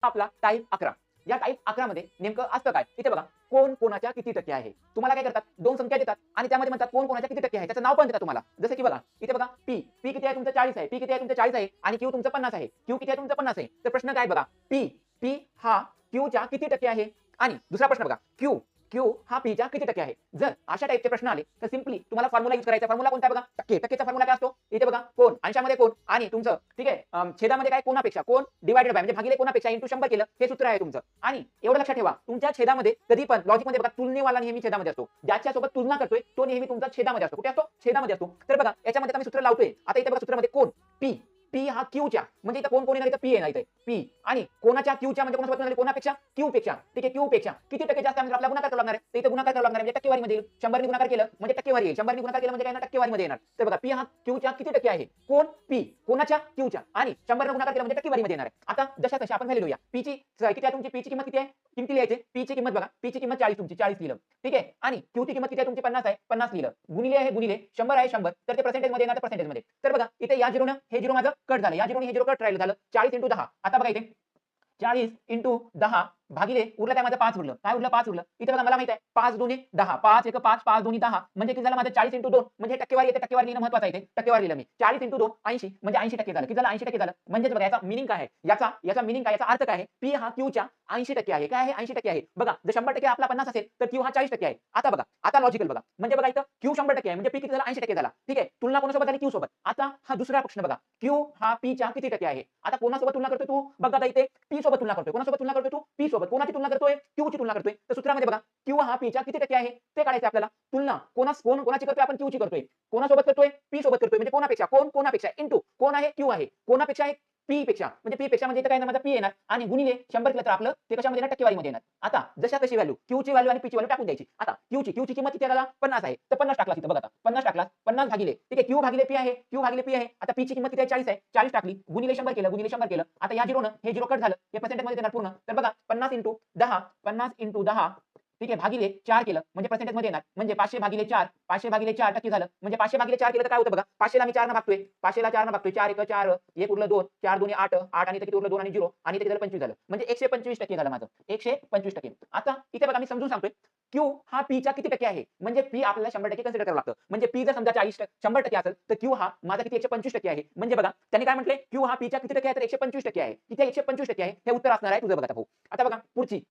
आपला टाइप 11. या टाइप 11 मध्ये नेमकं असतं काय? इथे बघा कोण कोणाच्या किती टक्के आहे. तुम्हाला काय करतात? 2 संख्या देतात आणि त्यामध्ये म्हणतात कोण कोणाच्या किती टक्के आहे. त्याचं नाव पण देतात तुम्हाला. जसं की बघा इथे बघा पी किती आहे तुमचं 40 आहे. पी किती आहे तुमचं 40 आहे आणि क्यू तुमचं 50 आहे. क्यू किती आहे तुमचं 50 आहे. तर प्रश्न काय बघा पी पी हा क्यूच्या किती टक्के आहे आणि दुसरा प्रश्न बघा क्यू क्यू हा पीच्या किती टक्के आहे. जर अशा टाइपचे प्रश्न आले तर सिंपली तुम्हाला फॉर्म्युला यूज करायचा. फॉर्म्युला कोणता आहे बघा टक्के. टक्केचा फॉर्म्युला काय असतो? इथे बघा कोण अंशामध्ये कोण आणि तुमचं ठीक आहे छेदामध्ये काय कोणापेक्षा कोण डिवाइडेड बाय म्हणजे भागिले कोणापेक्षा इंटू 100 केलं हे सूत्र आहे तुमचं. आणि एवढं लक्षात ठेवा तुमच्या छेदामध्ये कधी पण लॉजिकमध्ये बघा तुलनेवाला नेहमी छेदामध्ये असतो. ज्याच्यासोबत तुलना करतोय तो नेहमी तुमचा छेदामध्ये असतो. कुठे असतो? छेदामध्ये असतो. तर बघा याच्यामध्ये मी सूत्र लावतोय. आता इथे बघा सूत्रामध्ये कोण पी पी हा क्यूच्या म्हणजे इथं कोण कोण येणार इथं पी येणार इथे पी आणि कोणाच्या क्यूच्या म्हणजे कोणासोबत येणार कोणापेक्षा क्यू पेक्षा ठीक आहे क्यू पेक्षा किती टक्के जास्त आहे म्हणजे आपल्याला गुणाकार करावा लागणार आहे. तर इथे गुणाकार करावा लागणार म्हणजे टक्केवारीमध्ये येईल. 100 ने गुणाकार केलं म्हणजे टक्केवारी येईल. 100 ने गुणाकार केलं म्हणजे काय येणार टक्केवारीमध्ये येणार. तर बघा पी हा क्यूच्या किती टक्के आहे कोण पी कोणाच्या क्यूच्या आणि 100 ने गुणाकार केलं म्हणजे टक्केवारीमध्ये येणार आहे. आता जशा तशा आपण व्हॅल्यू लिहूया. पी ची किती आहे तुमची पी ची किंमत किती आहे किमती लिहायचे. पी ची किंमत बघा पी ची किंमत 40 तुमची 40 लिहिलं ठीक आहे आणि क्यू ची किंमत किती आहे तुमची 50 आहे 50 लिहिलं गुणिले आहे गुणिले 100 आहे 100 तर ते पर्सेंटेज मध्ये येणार तर पर्सेंटेज मध्ये. तर बघा इथे या झिरोनं हे झिरो माझं कट झालं या झिरोने हे झिरो कट राहिलं झालं 40 × 10. आता बघा इथे 40 × 10 भागिले उरलं काय माझं 5 उरलं काय उरलं 5 उरलं. इथे बघा मला माहित आहे 5 2 10 5 1 5 5 2 10 म्हणजे किती झालं माझं 40 × 2 म्हणजे टक्केवारी येते. टक्केवारी लिहिणं महत्त्वाचं आहे. इथे टक्केवारी लिहिलं मी 40 × 2 80 म्हणजे 80% झालं. किती झालं 80% झालं. म्हणजेच बघा याचा मीनिंग काय आहे याचा मीनिंग काय याचा अर्थ काय आहे पी हा क्यूच्या 80% आहे. काय आहे 80% आहे. बघा जर 100% आपला 50 असेल तर क्यू हा 40% आहे. आता बघा आता लॉजिकल बघा म्हणजे बघा इथं क्यू 100% आहे म्हणजे पी किती झाला 80% झाला. ठीक आहे तुलना कोणासोबत झाली क्यू सोबत. आता हा दुसरा प्रश्न बघा क्यू हा पीच्या किती टक्के आहे. आता कोणासोबत तुलना करतोय तू बघा आता इथे पी सोबत तुलना करतोय. कोणासोबत तुलना करतोय तू पी सोबत. कोणाची तुलना करतोय क्यूची तुलना करतोय. तर सूत्रामध्ये बघा क्यू हा पीच्या किती टक्के आहे ते काढायचं आपल्याला. तुलना कोणाची करतोय आपण क्यूची करतोय. कोणासोबत करतोय पी सोबत करतोय म्हणजे कोणापेक्षा कोणापेक्षा इंटू कोण आहे क्यू आहे कोणापेक्षा आहे पी पेक्षा म्हणजे इथं काय माझा पी येणार आणि गुणिले 100 केलं तर आपलं ते कशामध्ये येणार टक्केवारीमध्ये येणार. आता जशा तशी व्हॅल्यू क्यूची व्हॅल्यू आणि पीची व्हॅल्यू टाकून द्यायची. आता क्यूची किंमत किती आहे 50 आहे तर 50 टाकला तिथं बघा आता 50 टाकला 50 भागिले ठीक आहे क्यू भागिले पी आहे आता पीची किंमत किती आहे 40 आहे 40 टाकली गुणिले 100 केलं आता या झिरोनं हे झिरो कट झालं हे पर्सेंटेज मध्ये देणार पूर्ण. तर बघा 50 × 10 ठीक आहे भागिले 4 केलं म्हणजे पर्सेंटेज मध्ये येणार म्हणजे 500/4 टक्के झालं म्हणजे 500/4 केलं तर काय होतं बघा 500 ला मी 4 ने भागतोय 500 ला 4 ने भागतोय 4 1 4 1 उरलं 2 4 2 8 8 आणि किती उरलं 2 आणि 0 आणि इथे झालं 25 झालं म्हणजे 125% झालं माझं 125%. आता इथे बघा मी समजून सांगतोय क्यू हा पीच्या किती टक्के आहे म्हणजे पी आपल्याला 100% कन्सिडर करावं लागतं. म्हणजे पी जर समजा 100% असेल तर क्यू हा माझा किती 125% आहे. म्हणजे बघा त्यांनी काय म्हटले क्यू हा पीच्या किती टक्के आहे तर 125% आहे. किती 125% आहे हे उत्तर असणार आहे तुझं बघा आता भाऊ. आता बघा पुढची